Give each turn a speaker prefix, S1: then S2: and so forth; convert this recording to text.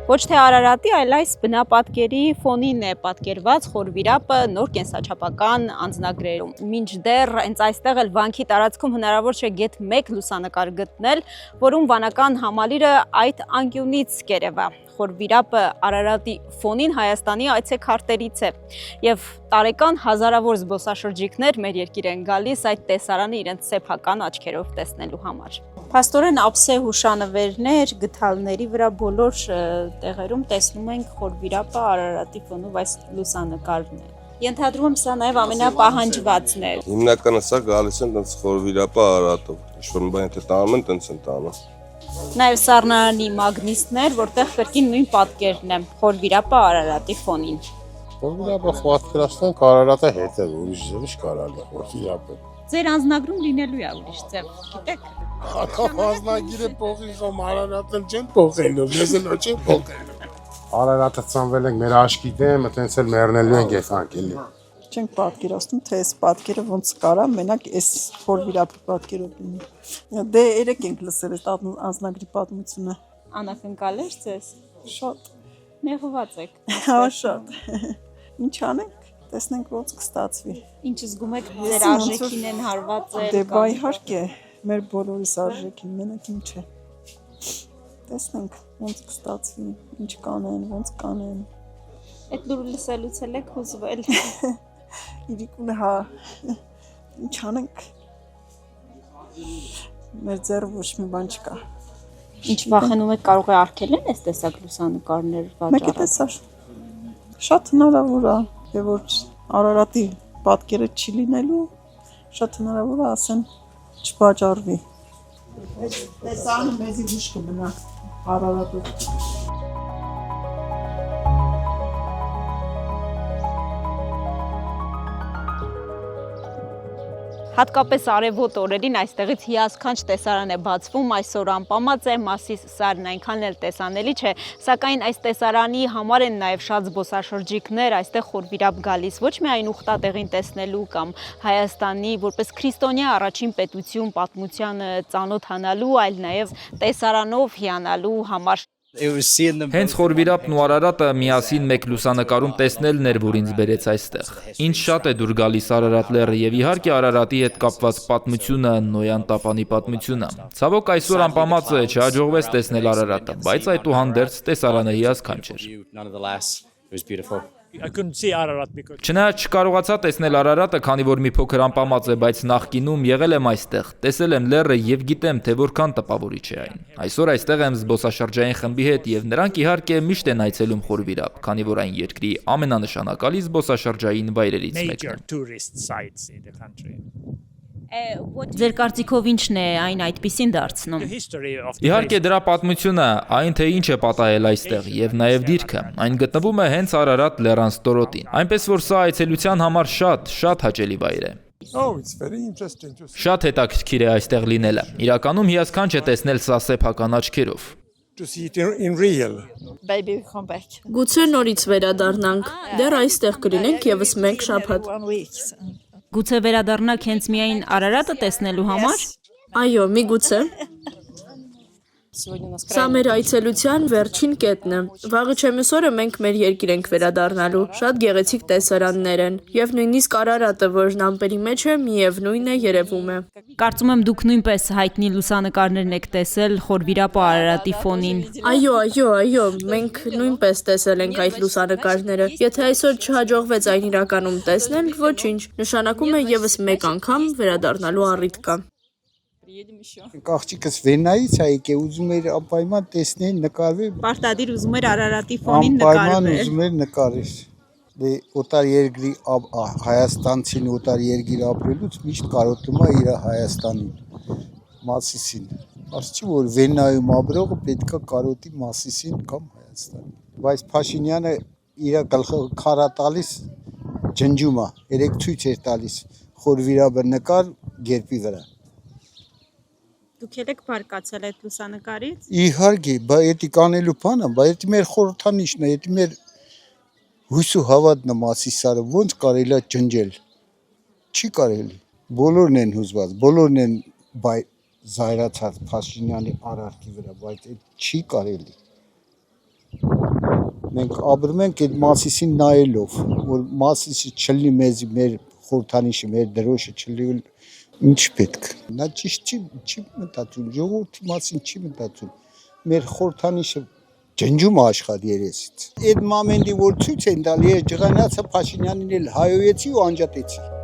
S1: Ոչ թե Արարատի, այլ այս բնապատկերի ֆոնին է պատկերված խորվիրապը նոր կենսաչափական անձնագրերում։ Մինչդեռ հենց այստեղ էլ վանքի տարածքում հնարավոր չէ գեթ 1 լուսանկար գտնել, որում վանական համալիրը այդ անկյունից կերևա։ Խորվիրապը Արարատի ֆոնին Հայաստանի այցեքարտերից է եւ տարեկան հազարավոր զբոսաշրջիկներ մեր երկիր են գալիս այդ տեսարանը իրենց սեփական աչքերով տեսնելու համար։ Փաստորեն ափսե հուշանվերներ, գդալների վրա բոլոր տեղերում տեսնում ենք խորվիրապը Արարատի ֆոնով այս լուսանկարներ։ Ենթադրում եմ սա նաև ամենապահանջվածն է։
S2: Հիմնականը սա գալիս են տենց խորվիրապը Արարատով։ Ինչ-որ բան եթե տանում են, տենց են տանում։
S1: Նաև սառնարանի մագնիսներ, որտեղ կրկին նույն պատկերն է խորվիրապը Արարատի ֆոնին։
S3: Խորվիրապը պատկերացնենք Արարատը հետ է, ուրիշ կարալ է խորվիրապը։
S1: Ձեր անձնագրում լինելու է ուրիշ ձև, գիտեք։
S3: Անձնագիրը փոխիխում Արարատը չեն փոխելու, մեզ էլ չեն փոխելու։ Արարատը ծնվել ենք մեր աշկի դեմ, այտենց էլ մեռնելու ենք այս անկելի։
S4: Չենք պատկերացնում, թե այս պատկերը ոնց կարա մենակ այս խորվիրապի պատկերով լինի։ Դե երեք ենք լսել այս անձնագրի պատմությունը։
S1: Անակնկալ էր ձեզ։
S4: Շատ
S1: Նեղված եք։
S4: հա շատ։ Ինչ անենք, տեսնենք ոնց կստացվի։
S1: Ինչ զգում եք ձեր արժեքին են հարված
S4: Դե բա իհարկե, մեր բոլորիս արժեքին, մենակ ինչ է։ Տեսնենք ոնց կստացվի, ինչ կանեն, ոնց կանեն։
S1: Այդ լուրը լսելուց էլ եք հուզվել։
S4: Իրիկուն հա, ինչ անենք։ Մեր ձեռը ոչ մի բան չկա։
S1: Ինչ վախենում եք կարող է արգելեն այս տեսակ լուսանկարներ
S4: Մեկ է
S1: վաճառել։
S4: տեսար։ Շատ հնարավոր է, եւ որ Արարատի պատկերը չի լինելու, շատ հնարավոր է ասեն չվաճառվի։ Տեսանը մեզի հուշ կմնա Արարատով։
S1: Հատկապես արևոտ օրերին այստեղից հիասքանչ տեսարան է բացվում, այսօր անպամած է, Մասիս սարն այնքան էլ տեսանելի չէ, սակայն այս տեսարանի համար են նաև շատ զբոսաշրջիկներ այստեղ խորվիրապ գալիս, ոչ միայն ուխտատեղին տեսնելու կամ Հայաստանի որպես քրիստոնյա առաջին պետություն պատմությանը ծանոթանալու, այլ նաև տեսարանով հիանալու համար։
S5: Հենց խորվիրապն ու Արարատը միասին մեկ լուսանկարում տեսնելն էր, որ ինձ բերեց այստեղ։ Ինչ շատ է դուր գալիս Արարատ լեռը եւ իհարկե Արարատի հետ կապված պատմությունը, Նոյան տապանի պատմությունը։ Ցավոք այսօր անպամած է չհաջողվեց տեսնել Արարատը, բայց այդուհանդերձ տեսարանը հիասքանչ էր։ Չնայած չկարողացա տեսնել Արարատը, քանի որ մի փոքր անպամած է, բայց նախկինում եղել եմ այստեղ, տեսել եմ լեռը եւ գիտեմ, թե որքան տպավորիչ է այն։ Այսօր այստեղ եմ զբոսաշրջային խմբի հետ եւ նրանք իհարկե միշտ են այցելում խորվիրապ, քանի որ այն երկրի ամենանշանակալի զբոսաշրջային վայրերից մեկն է։
S1: Ձեր կարծիքով ինչն է այն այդպիսին դարձնում։
S5: Իհարկե դրա պատմությունը, այն թե ինչ է պատահել այստեղ եւ նաեւ դիրքը, այն գտնվում է հենց Արարատ լեռան ստորոտին։ Այնպես որ սա այցելության համար շատ հաճելի վայր է։ Շատ հետաքրքիր է այստեղ լինելը։ Իրականում հիասքանչ է տեսնել սա սեփական աչքերով։
S6: Գուցե նորից վերադառնանք։ Դեռ այստեղ կլինենք եւս մեկ շաբաթ։
S1: Գուցե վերադառնաք հենց միայն Արարատը տեսնելու համար։
S6: Այո, միգուցե։ Սա մեր այցելության վերջին կետն է։ Վաղը չեմս օրը մենք մեր երկիր ենք վերադառնալու։ Շատ գեղեցիկ տեսարաններ են, եւ նույնիսկ Արարատը, որն ամպերի մեջ է, միևնույն է երևում է։
S1: Կարծում եմ դուք նույնպես հայտնի լուսանկարներն եք տեսել խորվիրապը Արարատի ֆոնին։
S6: Այո, մենք նույնպես տեսել ենք այդ լուսանկարները։ Եթե այսօր չհաջողվեց այն իրականում տեսնել, ոչինչ, նշանակում է եւս մեկ անգամ վերադառնալու առիթ կա։
S7: Աղջիկս Վենայից է եկել, ուզում էր անպայման տեսնել, նկարվել։
S1: Պարտադիր ուզում էր Արարատի ֆոնին նկարվել։
S7: Անպայման ուզում էր նկարել։ Դե օտար երկրի հայաստանցին օտար երկիր ապրելուց միշտ կարոտում է իր Հայաստանին, Մասիսին։ Ասում որ Վենայում ապրողը պետքա կարոտի Մասիսին կամ Հայաստանին։ Բայց Փաշինյանը իր գլխը քարա տալիս ջնջում է, երեք ցույց էր տալիս խորվիրապը նկար գերբի վրա։
S1: Դուք եք բարկացել այդ լուսանկարից։
S7: Իհարկե, բայց դա կանելու բան է, բայց դա մեր խորհրդանիշն է, դա մեր հույսու հավատն է Մասիսարը, ոնց կարելի է ջնջել։ Չի կարելի։ Բոլորն են հուզված, բոլորն են զայրացած Փաշինյանի արարքի վրա, բայց չի կարելի։ Մենք ապրում ենք այդ Մասիսին նայելով, որ Մասիսը չլինի մեզի մեր խորհրդանիշը, մեր դրոշը չլինի, ինչ պետք։ Նա ճիշտ չի մտածում, ժողովրդի մասին չի մտածում։ Մեր խորհրդանիշը ջնջում աշխատի երեսից։ Այդ մամենտի որ ցույց են տալի, ես ջղանացա Փաշինյանին էլ հայոյեցի ու անջատեցի։